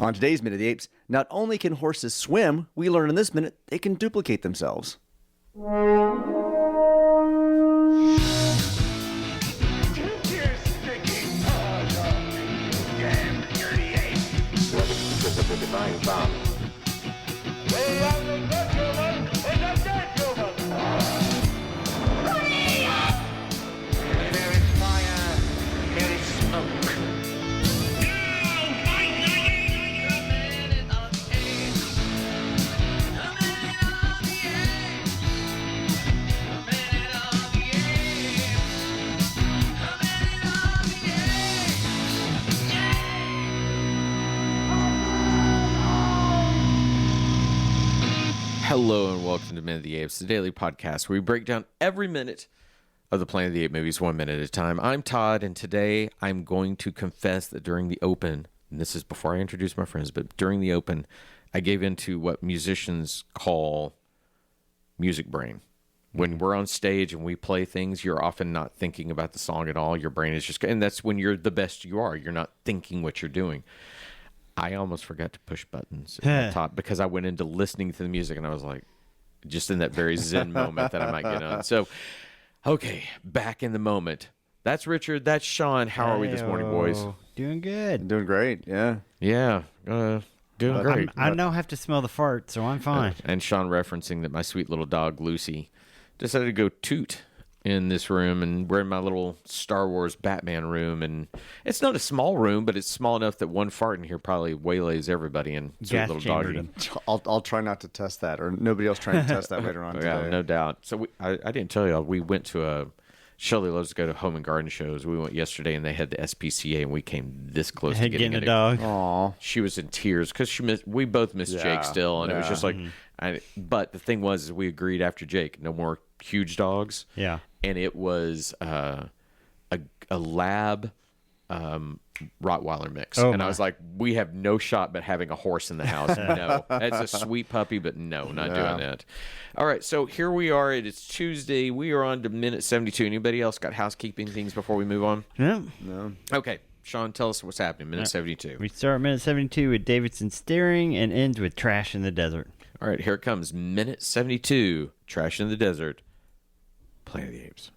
On today's Minute of the Apes, not only can horses swim, we learn in this minute they can duplicate themselves. Hello and welcome to Minute of the Apes, the daily podcast where we break down every minute of the Planet of the Apes movies 1 minute at a time. I'm Todd, and today I'm going to confess that during the open, and this is before I introduce my friends, but during the open, I gave into what musicians call music brain. When we're on stage and we play things, you're often not thinking about the song at all. Your brain is just, and that's when you're the best you are. You're not thinking what you're doing. I almost forgot to push buttons at the top because I went into listening to the music and I was like, just in that very zen moment that I might get on. So, okay, back in the moment. That's Richard. That's Sean. How are we this morning, boys? Doing good. Doing great, yeah. Yeah, doing great. I don't have to smell the fart, so I'm fine. And Sean referencing that my sweet little dog, Lucy, decided to go toot in this room, and we're in my little Star Wars Batman room, and it's not a small room, but it's small enough that one fart in here probably waylays everybody. And sweet little doggy. I'll try not to test that, or nobody else trying to test that later on today. Yeah, no doubt. So I didn't tell you, we went to Shelley loves to go to home and garden shows. We went yesterday, and they had the SPCA, and we came this close to getting a dog. Aw. She was in tears because we both missed Jake still, and it was just like. But the thing was, is we agreed after Jake, no more huge dogs. Yeah. And it was a lab Rottweiler mix. I was like, we have no shot but having a horse in the house. No. That's a sweet puppy, but no, not doing that. All right, so here we are. It is Tuesday. We are on to minute 72. Anybody else got housekeeping things before we move on? No. Okay. Sean, tell us what's happening. Minute 72. We start minute 72 with Davidson steering and ends with trash in the desert. All right, here it comes. Minute 72. Trash in the desert. Planet of the Apes.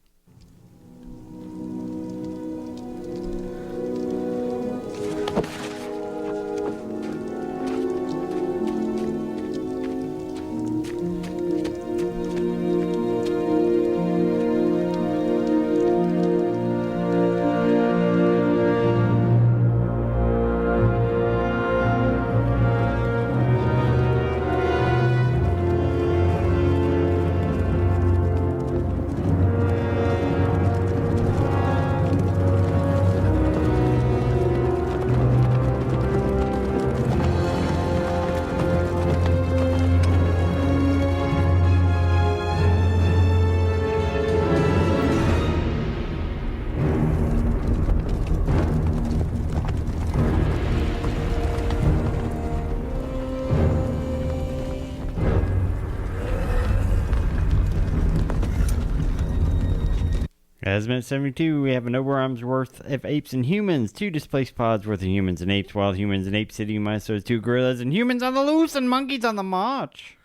As minute 72, we have an overarms worth of apes and humans, 2 displaced pods worth of humans and apes, wild humans and Ape City, minus 2 gorillas and humans on the loose and monkeys on the march.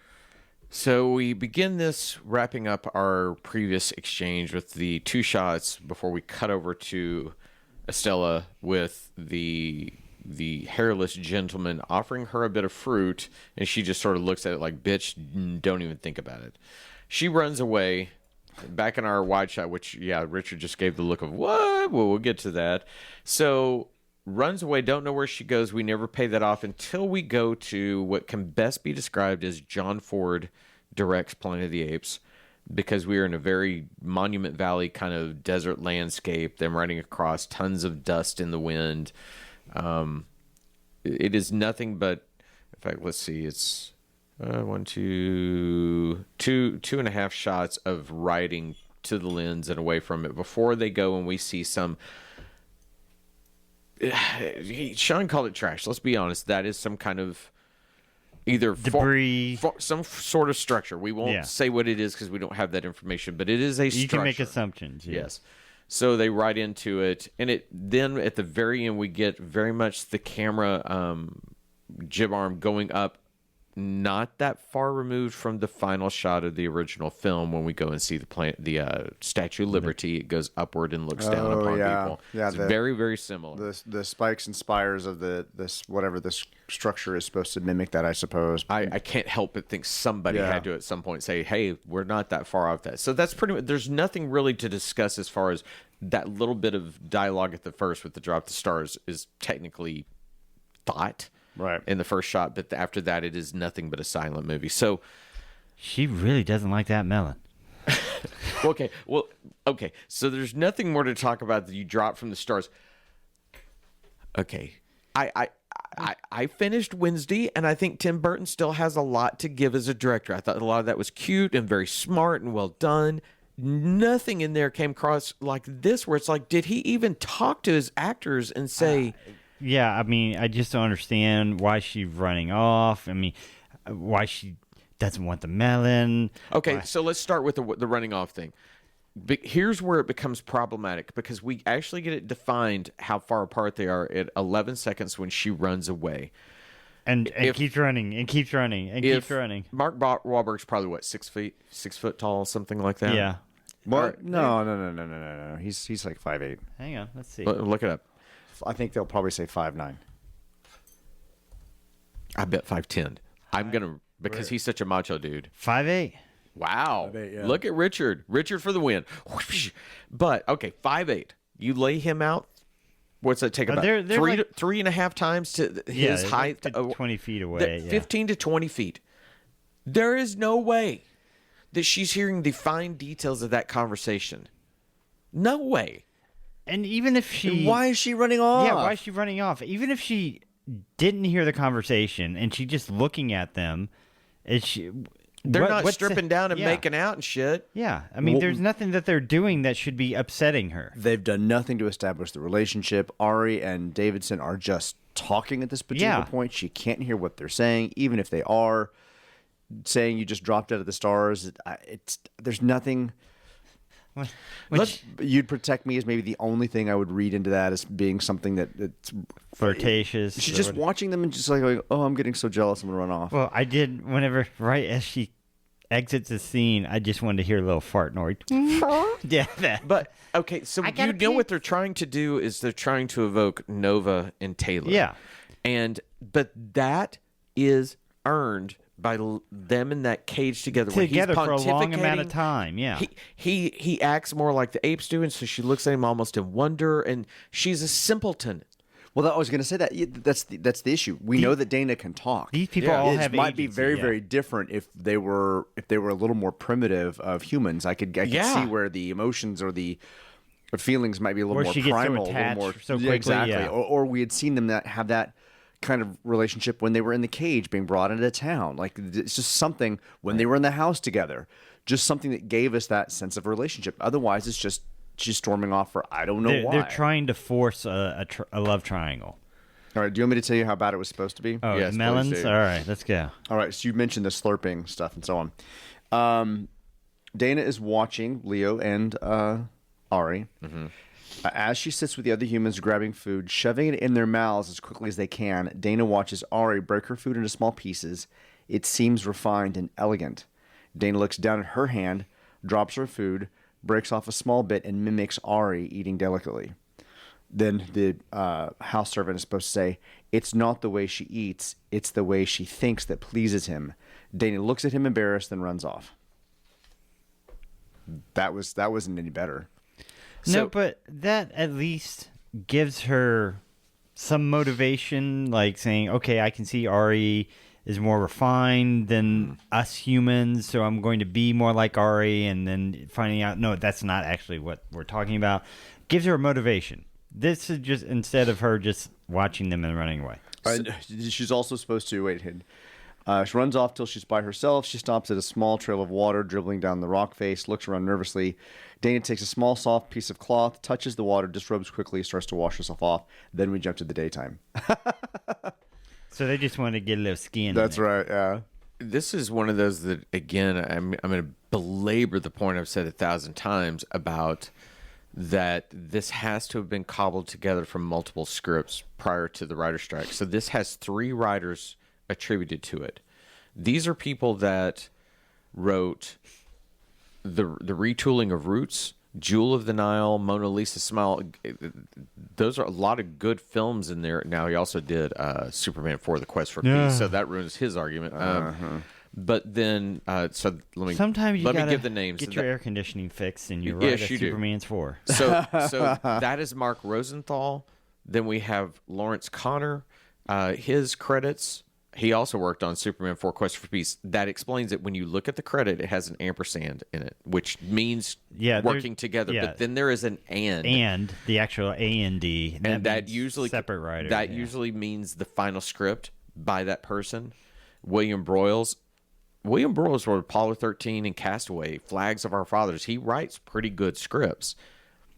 So we begin this wrapping up our previous exchange with the 2 shots before we cut over to Estella with the hairless gentleman offering her a bit of fruit, and she just sort of looks at it like, bitch, don't even think about it. She runs away. Back in our wide shot, which, yeah, Richard just gave the look of, what? Well, we'll get to that. So, runs away, don't know where she goes. We never pay that off until we go to what can best be described as John Ford directs Planet of the Apes, because we are in a very Monument Valley kind of desert landscape, them riding across, tons of dust in the wind. It is nothing but, in fact, let's see, it's... 2.5 shots of riding to the lens and away from it before they go, and we see some. Sean called it trash. Let's be honest. That is some kind of either debris, some sort of structure. We won't say what it is because we don't have that information, but it is a structure. You can make assumptions. Yes. So they ride into it, and then at the very end we get very much the camera jib arm going up, not that far removed from the final shot of the original film when we go and see the Statue of Liberty. It goes upward and looks down upon people. Yeah, it's very, very similar. The spikes and spires of this whatever this structure is supposed to mimic that, I suppose. I can't help but think somebody had to at some point say, hey, we're not that far off that. So that's pretty much, there's nothing really to discuss as far as that little bit of dialogue at the first with the drop the stars is technically thought in the first shot, but after that it is nothing but a silent movie. So she really doesn't like that melon. okay, so there's nothing more to talk about that you drop from the stars. Okay, I finished Wednesday, and I think Tim Burton still has a lot to give as a director. I thought a lot of that was cute and very smart and well done. Nothing in there came across like this, where it's like, did he even talk to his actors and say... Yeah, I mean, I just don't understand why she's running off. I mean, why she doesn't want the melon. Okay, so let's start with the running off thing. But here's where it becomes problematic, because we actually get it defined how far apart they are at 11 seconds when she runs away. And keeps running and keeps running and keeps running. Mark Wahlberg's probably, what, 6 foot tall, something like that? Yeah. What? No. He's like 5'8". Hang on, let's see. Look it up. I think they'll probably say 5'9". I bet 5'10". I'm going to, because he's such a macho dude. 5'8". Wow. 5'8", yeah. Look at Richard. Richard for the win. But, okay, 5'8". You lay him out. What's that take about? They're like, 3.5 times to his height. Like 20 feet away. 15 to 20 feet. There is no way that she's hearing the fine details of that conversation. No way. And even if she... And why is she running off? Yeah, why is she running off? Even if she didn't hear the conversation and she's just looking at them, they're not stripping down and making out and shit. Yeah, I mean, there's nothing that they're doing that should be upsetting her. They've done nothing to establish the relationship. Ari and Davidson are just talking at this particular point. She can't hear what they're saying, even if they are saying you just dropped out of the stars. There's nothing... You'd protect me as maybe the only thing I would read into that as being something that's flirtatious. She's just watching them and just like, oh, I'm getting so jealous, I'm gonna run off. Well, I did whenever, right as she exits the scene, I just wanted to hear a little fart noise. Yeah, that. But okay, so you know what they're trying to do is they're trying to evoke Nova and Taylor. Yeah, but that is earned by them in that cage together for a long amount of time. Yeah, he acts more like the apes do, and so she looks at him almost in wonder, and she's a simpleton. Well, I was going to say that's the issue. We know that Dana can talk. These people all have might be agency, very very different if they were a little more primitive of humans. I could see where the emotions or the feelings might be a little more primal, so attached, a little more so quickly, exactly. Yeah. Or we had seen them have that kind of relationship when they were in the cage being brought into town. Like, it's just something when they were in the house together, just something that gave us that sense of relationship. Otherwise, it's just she's storming off for I don't know why. They're trying to force a love triangle. All right, do you want me to tell you how bad it was supposed to be? Oh, yes, the melons? All right, let's go. All right, so you mentioned the slurping stuff and so on. Dana is watching Leo and Ari. Mm-hmm. As she sits with the other humans grabbing food, shoving it in their mouths as quickly as they can, Dana watches Ari break her food into small pieces. It seems refined and elegant. Dana looks down at her hand, drops her food, breaks off a small bit, and mimics Ari eating delicately. Then the house servant is supposed to say, "It's not the way she eats, it's the way she thinks that pleases him." Dana looks at him embarrassed, then runs off. That wasn't any better. No, but that at least gives her some motivation, like saying, okay, I can see Ari is more refined than us humans, so I'm going to be more like Ari, and then finding out, no, that's not actually what we're talking about. Gives her a motivation. This is just, instead of her just watching them and running away. She's also supposed to, she runs off till she's by herself. She stops at a small trail of water dribbling down the rock face, looks around nervously. Dana takes a small, soft piece of cloth, touches the water, disrobes quickly, starts to wash herself off. Then we jump to the daytime. So they just want to get a little skin. That's right, yeah. This is one of those that, again, I'm going to belabor the point I've said 1,000 times about that this has to have been cobbled together from multiple scripts prior to the writer's strike. So this has 3 writers attributed to it. These are people that wrote the retooling of Roots, Jewel of the Nile, Mona Lisa Smile. Those are a lot of good films in there. Now, he also did Superman 4, The Quest for Peace, so that ruins his argument. But then, so Sometimes you let me gotta give the names. get your air conditioning fixed, and you're Yes, right at you do. Superman's 4. So that is Mark Rosenthal. Then we have Lawrence Connor. His credits. He also worked on Superman 4 Quest for Peace. That explains it. When you look at the credit, it has an ampersand in it, which means working together. yeah. But then there is an and. And the actual A&D. And that means usually separate writer. That usually means the final script by that person. William Broyles wrote Apollo 13 and Castaway, Flags of Our Fathers. He writes pretty good scripts.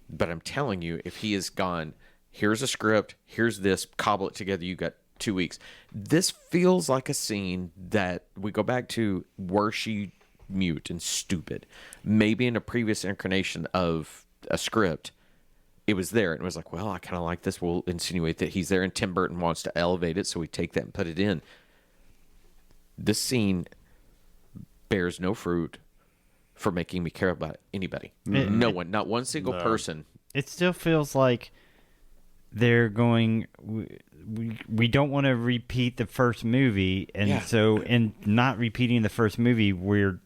But I'm telling you, if he has gone, here's a script, here's this, cobble it together, you got 2 weeks. This feels like a scene that we go back to, were she mute and stupid? Maybe in a previous incarnation of a script, it was there. And it was like, well, I kind of like this. We'll insinuate that he's there. And Tim Burton wants to elevate it, so we take that and put it in. This scene bears no fruit for making me care about anybody. No one, not one single person. It still feels like they're going, we don't want to repeat the first movie, and so in not repeating the first movie, we're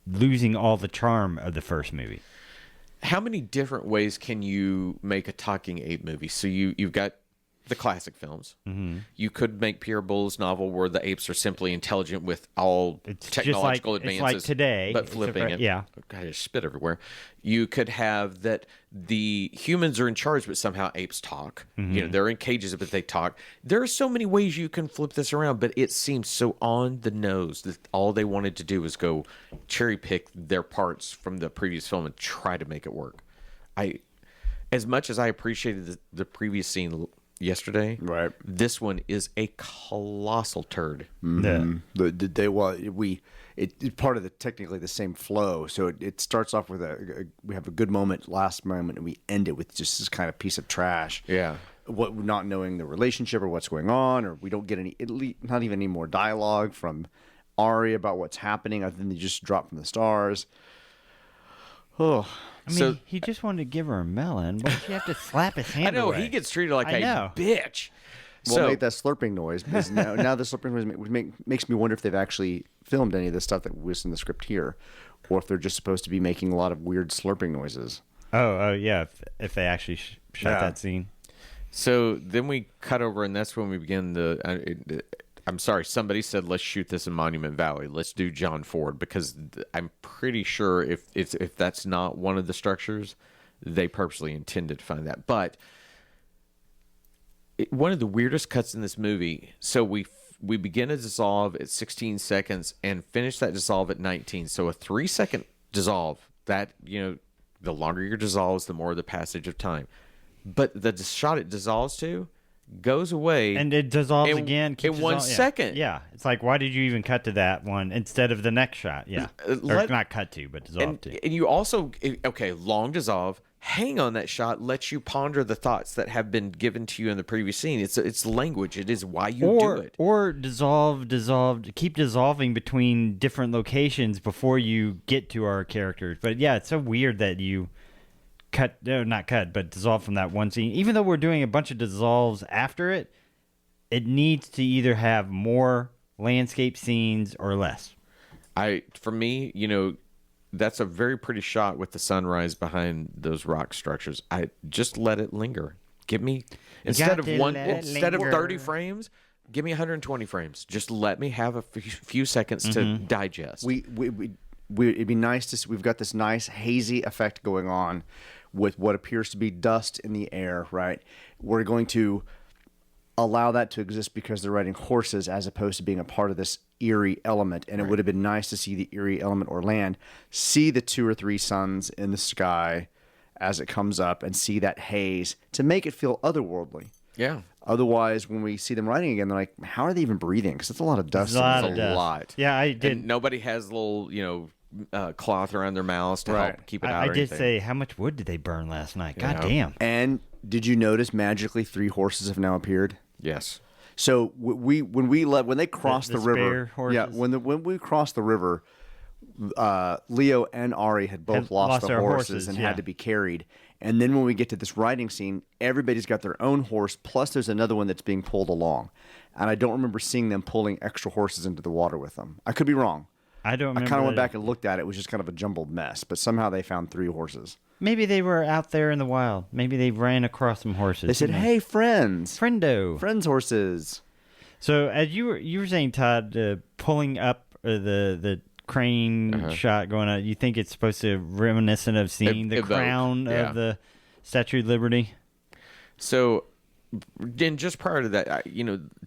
losing all the charm of the first movie. How many different ways can you make a talking ape movie? So you've got the classic films. Mm-hmm. You could make Pierre Boulez's novel where the apes are simply intelligent with all technological advances. It's like today, but flipping it. Yeah. God, I just spit everywhere. You could have that the humans are in charge, but somehow apes talk. Mm-hmm. You know, they're in cages, but they talk. There are so many ways you can flip this around, but it seems so on the nose that all they wanted to do was go cherry pick their parts from the previous film and try to make it work. As much as I appreciated the previous scene yesterday, right, this one is a colossal turd. Mm-hmm. It's part of the technically the same flow, so it starts off with we have a good moment, last moment, and we end it with just this kind of piece of trash. Not knowing the relationship or what's going on, or we don't get not even any more dialogue from Ari about what's happening. I think they just drop from the stars. I mean, he just wanted to give her a melon. Why did she have to slap his hand I know, away? he gets treated like a bitch. We'll make that slurping noise, because now the slurping noise makes me wonder if they've actually filmed any of the stuff that was in the script here, or if they're just supposed to be making a lot of weird slurping noises. Oh, yeah, if they actually shot that scene. So then we cut over, and that's when we begin I'm sorry, somebody said, let's shoot this in Monument Valley. Let's do John Ford, because I'm pretty sure if that's not one of the structures, they purposely intended to find that. But one of the weirdest cuts in this movie, so we begin a dissolve at 16 seconds and finish that dissolve at 19. So a 3-second dissolve, that, the longer your dissolves, the more the passage of time. But the shot it dissolves to goes away, and it dissolves again in 1 second. Yeah, it's like, why did you even cut to that one instead of the next shot? Yeah, or not cut to, but dissolve to. And you also, long dissolve. Hang on that shot lets you ponder the thoughts that have been given to you in the previous scene. It's language. It is why you do it. Or dissolve, keep dissolving between different locations before you get to our characters. But yeah, it's so weird that you dissolve from that one scene. Even though we're doing a bunch of dissolves after it, it needs to either have more landscape scenes or less. For me, that's a very pretty shot with the sunrise behind those rock structures. I just let it linger. Give me, instead of 30 frames, give me 120 frames. Just let me have a few seconds to digest. It'd be nice to see. We've got this nice hazy effect going on with what appears to be dust in the air, right? We're going to allow that to exist because they're riding horses as opposed to being a part of this eerie element. And it would have been nice to see the eerie element or land, see the 2 or 3 suns in the sky as it comes up, and see that haze to make it feel otherworldly. Yeah. Otherwise, when we see them riding again, they're like, how are they even breathing? Because it's a lot of dust. It's a lot. Yeah, I did. And nobody has little, cloth around their mouths to help keep it out. I or did anything. say, how much wood did they burn last night? God damn. And did you notice magically 3 horses have now appeared? Yes. So when they crossed the river, spare horses? when we crossed the river, Leo and Ari had both lost their horses and had to be carried. And then when we get to this riding scene, everybody's got their own horse. Plus, there's another one that's being pulled along, and I don't remember seeing them pulling extra horses into the water with them. I could be wrong. I don't remember. I kind of went back and looked at it. It was just kind of a jumbled mess, but somehow they found 3 horses. Maybe they were out there in the wild. Maybe they ran across some horses. They said, "Hey, friends, friendo, friends horses." So as you were saying, Todd, pulling up the crane shot going on, you think it's supposed to reminiscent of seeing the crown of the Statue of Liberty? So, then just prior to that,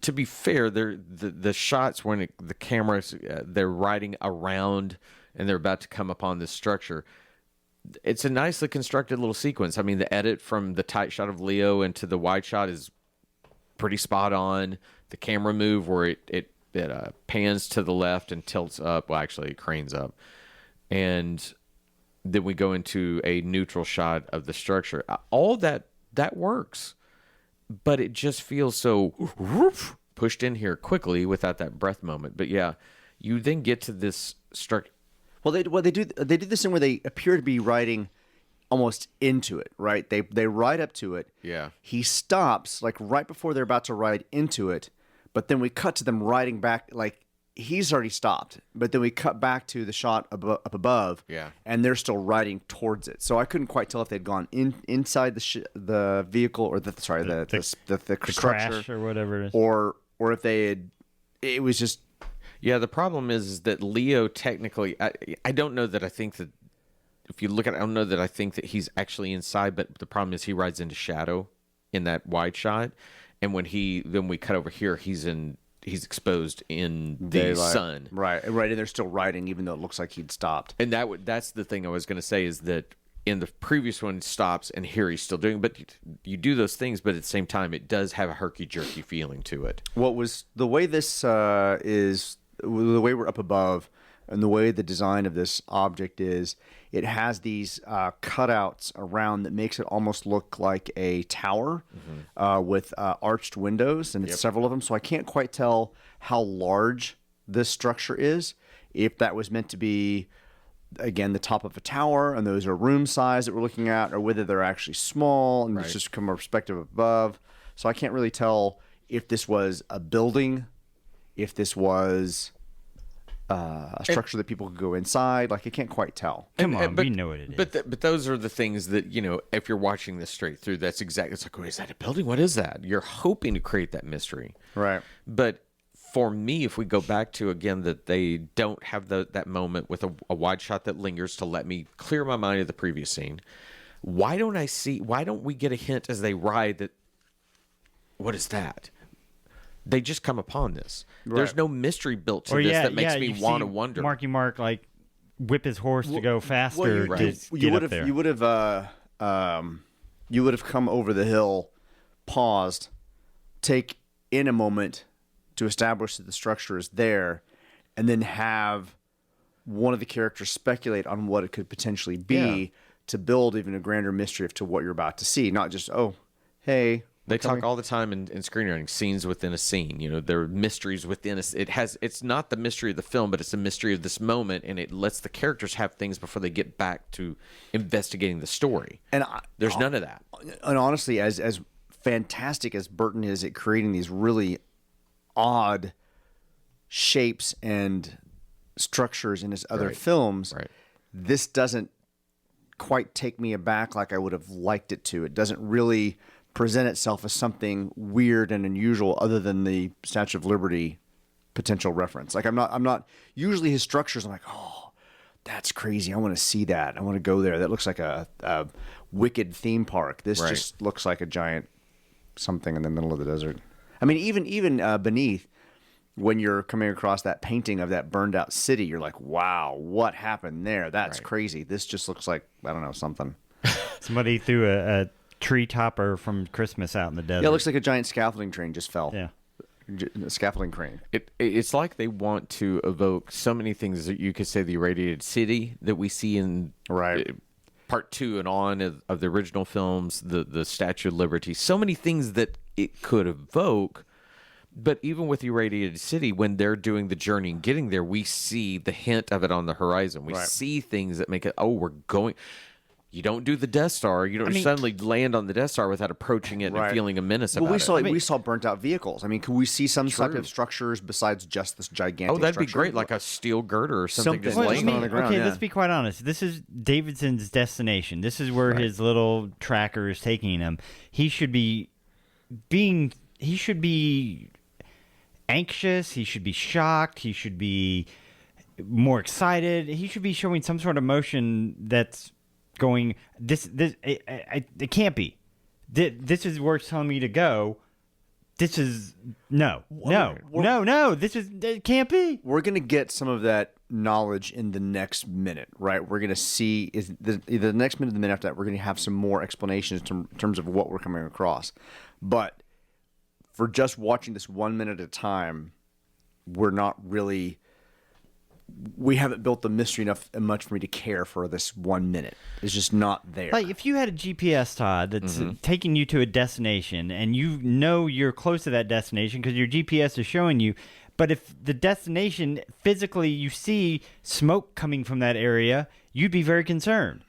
to be fair, the shots when the cameras they're riding around and they're about to come upon this structure. It's a nicely constructed little sequence. I mean, the edit from the tight shot of Leo into the wide shot is pretty spot on. The camera move where it pans to the left and tilts up. Well, actually, it cranes up. And then we go into a neutral shot of the structure. All that works. But it just feels so pushed in here quickly without that breath moment. But yeah, you then get to this structure. Well, they do this thing where they appear to be riding almost into it, right? They ride up to it. Yeah. He stops like right before they're about to ride into it, but then we cut to them riding back. Like he's already stopped, but then we cut back to the shot up above. Yeah. And they're still riding towards it. So I couldn't quite tell if they'd gone inside the vehicle or the structure crash or whatever it is, or if they had. It was just. Yeah, the problem is that Leo technically, I don't know that I think that, if you look at it, I don't know that I think that he's actually inside, but the problem is he rides into shadow in that wide shot. And when we cut over here, he's exposed in the sun. Right. And they're still riding even though it looks like he'd stopped. And that's the thing I was going to say is that in the previous one stops and here he's still doing, but you do those things, but at the same time, it does have a herky-jerky feeling to it. What was the way this is, the way we're up above and the way the design of this object is, it has these cutouts around that makes it almost look like a tower with arched windows, and it's several of them. So I can't quite tell how large this structure is, if that was meant to be, again, the top of a tower, and those are room size that we're looking at, or whether they're actually small, and it's just from a perspective above. So I can't really tell if this was a building, if this was a structure that people could go inside. Like, I can't quite tell. Come on, we know what it is. But those are the things that, if you're watching this straight through, that's exactly, it's like, oh, is that a building? What is that? You're hoping to create that mystery. Right. But for me, if we go back to, again, that they don't have that moment with a wide shot that lingers to let me clear my mind of the previous scene, why don't we get a hint as they ride that, what is that? They just come upon this. Right. There's no mystery built to this that makes me want to wonder. Marky Mark whip his horse to go faster. You would have come over the hill, paused, take in a moment to establish that the structure is there, and then have one of the characters speculate on what it could potentially be to build even a grander mystery to what you're about to see. Not just, oh, hey. They talk all the time in screenwriting, scenes within a scene. There are mysteries within us. It's not the mystery of the film, but it's the mystery of this moment, and it lets the characters have things before they get back to investigating the story. And there's none of that. And honestly, as fantastic as Burton is at creating these really odd shapes and structures in his other films, this doesn't quite take me aback like I would have liked it to. It doesn't really present itself as something weird and unusual other than the Statue of Liberty potential reference. Like I'm not usually his structures, I'm like, oh, that's crazy. I want to see that. I want to go there. That looks like a wicked theme park. This just looks like a giant something in the middle of the desert. I mean, even beneath, when you're coming across that painting of that burned out city, you're like, wow, what happened there? That's crazy. This just looks like, I don't know, something. Somebody threw a tree topper from Christmas out in the desert. Yeah, it looks like a giant scaffolding train just fell. Yeah. scaffolding crane. It's like they want to evoke so many things that you could say the irradiated city that we see in part 2 and on of the original films, the Statue of Liberty, so many things that it could evoke. But even with the irradiated city, when they're doing the journey and getting there, we see the hint of it on the horizon. We see things that make it, we're going. You don't do the Death Star. You don't suddenly land on the Death Star without approaching it and feeling a menace about it. We saw burnt out vehicles. I mean, could we see some type of structures besides just this gigantic? Oh, that'd structure? be great, like a steel girder or something just Well, laying on the ground. Okay, let's be quite honest. This is Davidson's destination. This is where his little tracker is taking him. He should be anxious. He should be shocked. He should be more excited. He should be showing some sort of emotion that's going, it can't be. This is where it's telling me to go. This is no. It can't be. We're gonna get some of that knowledge in the next minute, right? We're gonna see the next minute, the minute after that, we're gonna have some more explanations in terms of what we're coming across. But for just watching this 1 minute at a time, we haven't built the mystery much for me to care for this 1 minute. It's just not there. Like if you had a GPS, Todd, that's taking you to a destination and you know you're close to that destination because your GPS is showing you, but if the destination physically you see smoke coming from that area, you'd be very concerned.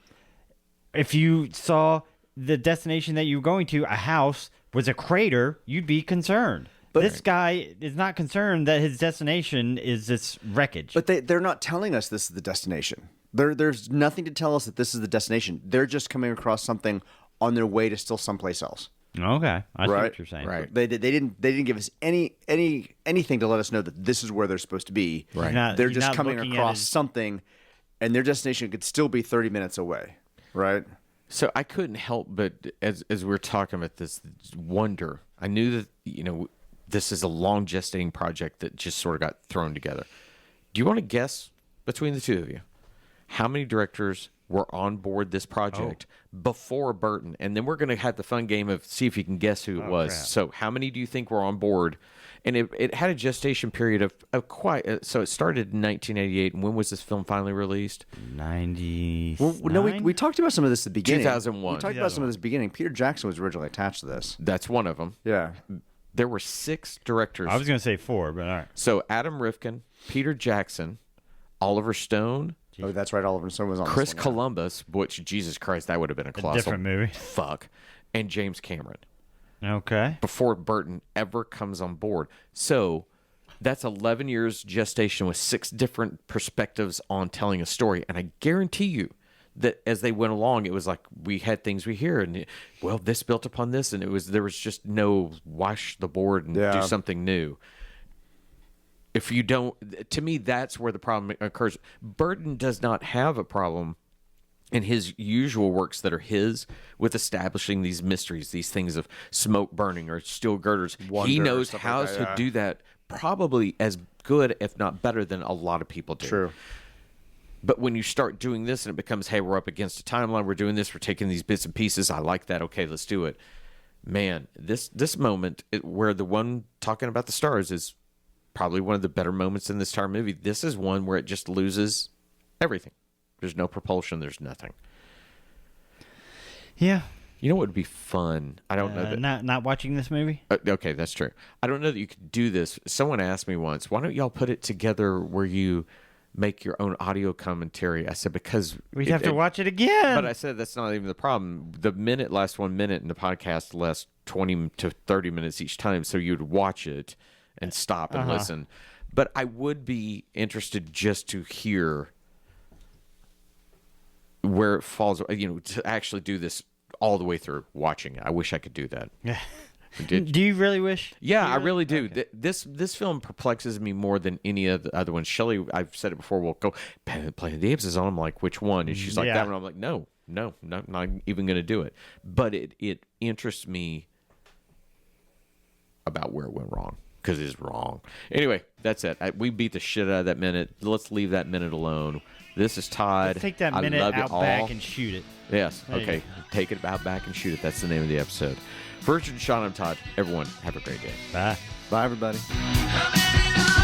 If you saw the destination that you were going to, a house, was a crater, you'd be concerned. But this guy is not concerned that his destination is this wreckage. But they're not telling us this is the destination. There's nothing to tell us that this is the destination. They're just coming across something on their way to still someplace else. Okay, I see what you're saying. Right. They didn't give us anything to let us know that this is where they're supposed to be. Right. They're just coming across something, and their destination could still be 30 minutes away. Right. So I couldn't help but, as we're talking about this, wonder. I knew that this is a long gestating project that just sort of got thrown together. Do you want to guess between the two of you how many directors were on board this project before Burton? And then we're going to have the fun game of see if you can guess who it was. Crap. So how many do you think were on board? And it had a gestation period of quite... so it started in 1988. And when was this film finally released? 90. Well, no, we talked about some of this at the beginning. 2001. We talked about some of this at the beginning. Peter Jackson was originally attached to this. That's one of them. Yeah. There were 6 directors. I was going to say 4, but all right. So Adam Rifkin, Peter Jackson, Oliver Stone. Oh, that's right. Oliver Stone was on Chris this one, Columbus, which, Jesus Christ, that would have been a colossal different movie. Fuck. And James Cameron. Okay. Before Burton ever comes on board. So that's 11 years gestation with 6 different perspectives on telling a story. And I guarantee you that as they went along, it was like we had things we hear, and this built upon this, and there was just no wash the board and do something new. If you don't, to me, that's where the problem occurs. Burton does not have a problem in his usual works that are his with establishing these mysteries, these things of smoke burning or steel girders. He knows how to do that probably as good, if not better, than a lot of people do. True. But when you start doing this and it becomes, hey, we're up against a timeline, we're doing this, we're taking these bits and pieces, I like that, okay, let's do it. Man, this moment where the one talking about the stars is probably one of the better moments in this entire movie. This is one where it just loses everything. There's no propulsion, there's nothing. Yeah. You know what would be fun? I don't know that... Not watching this movie? Okay, that's true. I don't know that you could do this. Someone asked me once, why don't y'all put it together where you make your own audio commentary? I said, because we'd have to watch it again. But I said that's not even the problem. The minute lasts 1 minute, and the podcast lasts 20 to 30 minutes each time. So you'd watch it and stop and listen. But I would be interested just to hear where it falls. To actually do this all the way through watching it. I wish I could do that. Yeah. Do you really wish? Yeah, I really do. Okay. This film perplexes me more than any of the other ones. Shelley, I've said it before, will go, Planet of the Apes is on. I'm like, which one? And she's like, that one. I'm like, no, not even going to do it. But it interests me about where it went wrong. because it's wrong. Anyway, that's it. We beat the shit out of that minute. Let's leave that minute alone. This is Todd. Let's take that I minute love you out all. back and shoot it. Yes. There you Okay. Take it out back and shoot it. That's the name of the episode. For Richard and Sean, I'm Todd. Everyone, have a great day. Bye. Bye, everybody. Coming in